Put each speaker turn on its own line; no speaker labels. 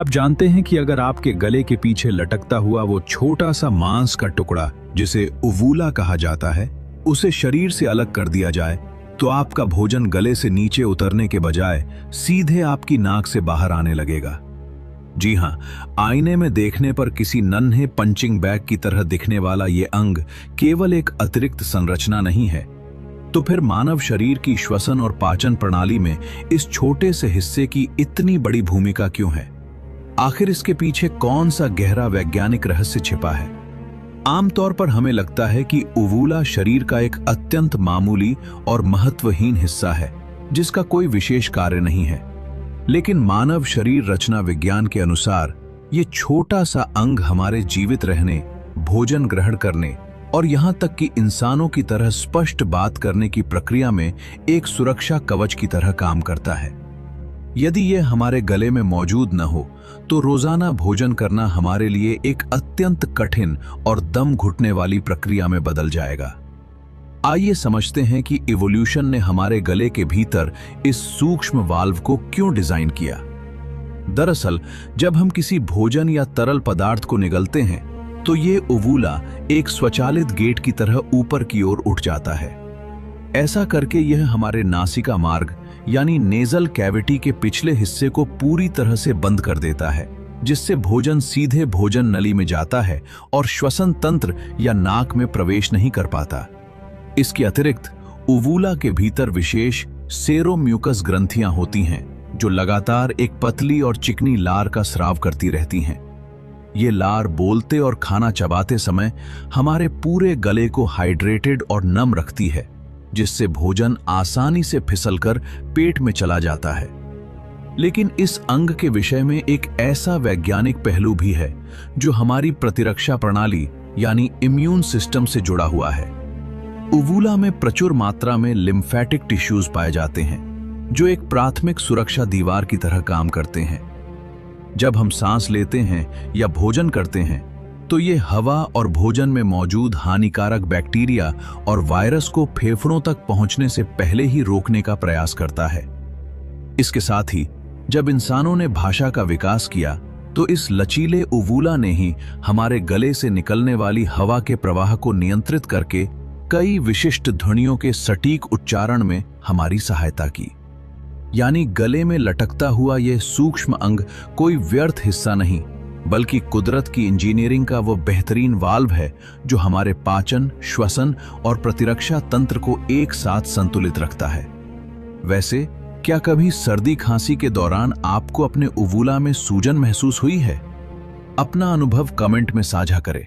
अब जानते हैं कि अगर आपके गले के पीछे लटकता हुआ वो छोटा सा मांस का टुकड़ा, जिसे उवूला कहा जाता है, उसे शरीर से अलग कर दिया जाए तो आपका भोजन गले से नीचे उतरने के बजाय सीधे आपकी नाक से बाहर आने लगेगा। जी हां, आईने में देखने पर किसी नन्हे पंचिंग बैग की तरह दिखने वाला ये अंग केवल एक अतिरिक्त संरचना नहीं है, तो फिर मानव शरीर की श्वसन और पाचन प्रणाली में इस छोटे से हिस्से की इतनी बड़ी भूमिका क्यों है? आखिर इसके पीछे कौन सा गहरा वैज्ञानिक रहस्य छिपा है? आमतौर पर हमें लगता है कि उवूला शरीर का एक अत्यंत मामूली और महत्वहीन हिस्सा है जिसका कोई विशेष कार्य नहीं है, लेकिन मानव शरीर रचना विज्ञान के अनुसार ये छोटा सा अंग हमारे जीवित रहने, भोजन ग्रहण करने और यहां तक कि इंसानों की तरह स्पष्ट बात करने की प्रक्रिया में एक सुरक्षा कवच की तरह काम करता है। यदि यह हमारे गले में मौजूद न हो तो रोजाना भोजन करना हमारे लिए एक अत्यंत कठिन और दम घुटने वाली प्रक्रिया में बदल जाएगा। आइए समझते हैं कि इवोल्यूशन ने हमारे गले के भीतर इस सूक्ष्म वाल्व को क्यों डिजाइन किया। दरअसल जब हम किसी भोजन या तरल पदार्थ को निगलते हैं तो ये उवूला एक स्वचालित गेट की तरह ऊपर की ओर उठ जाता है। ऐसा करके यह हमारे नासिका मार्ग यानी नेजल कैविटी के पिछले हिस्से को पूरी तरह से बंद कर देता है, जिससे भोजन सीधे भोजन नली में जाता है और श्वसन तंत्र या नाक में प्रवेश नहीं कर पाता। इसके अतिरिक्त उवूला के भीतर विशेष सेरोम्यूकस ग्रंथियां होती हैं जो लगातार एक पतली और चिकनी लार का स्राव करती रहती हैं। ये लार बोलते और खाना चबाते समय हमारे पूरे गले को हाइड्रेटेड और नम रखती है, जिससे भोजन आसानी से फिसलकर पेट में चला जाता है। लेकिन इस अंग के विषय में एक ऐसा वैज्ञानिक पहलू भी है जो हमारी प्रतिरक्षा प्रणाली यानी इम्यून सिस्टम से जुड़ा हुआ है। उवूला में प्रचुर मात्रा में लिम्फेटिक टिश्यूज पाए जाते हैं जो एक प्राथमिक सुरक्षा दीवार की तरह काम करते हैं। जब हम सांस लेते हैं या भोजन करते हैं तो ये हवा और भोजन में मौजूद हानिकारक बैक्टीरिया और वायरस को फेफड़ों तक पहुंचने से पहले ही रोकने का प्रयास करता है। इसके साथ ही जब इंसानों ने भाषा का विकास किया तो इस लचीले उवूला ने ही हमारे गले से निकलने वाली हवा के प्रवाह को नियंत्रित करके कई विशिष्ट ध्वनियों के सटीक उच्चारण में हमारी सहायता की। यानी गले में लटकता हुआ यह सूक्ष्म अंग कोई व्यर्थ हिस्सा नहीं, बल्कि कुदरत की इंजीनियरिंग का वो बेहतरीन वाल्व है जो हमारे पाचन, श्वसन और प्रतिरक्षा तंत्र को एक साथ संतुलित रखता है। वैसे क्या कभी सर्दी खांसी के दौरान आपको अपने उवूला में सूजन महसूस हुई है? अपना अनुभव कमेंट में साझा करें।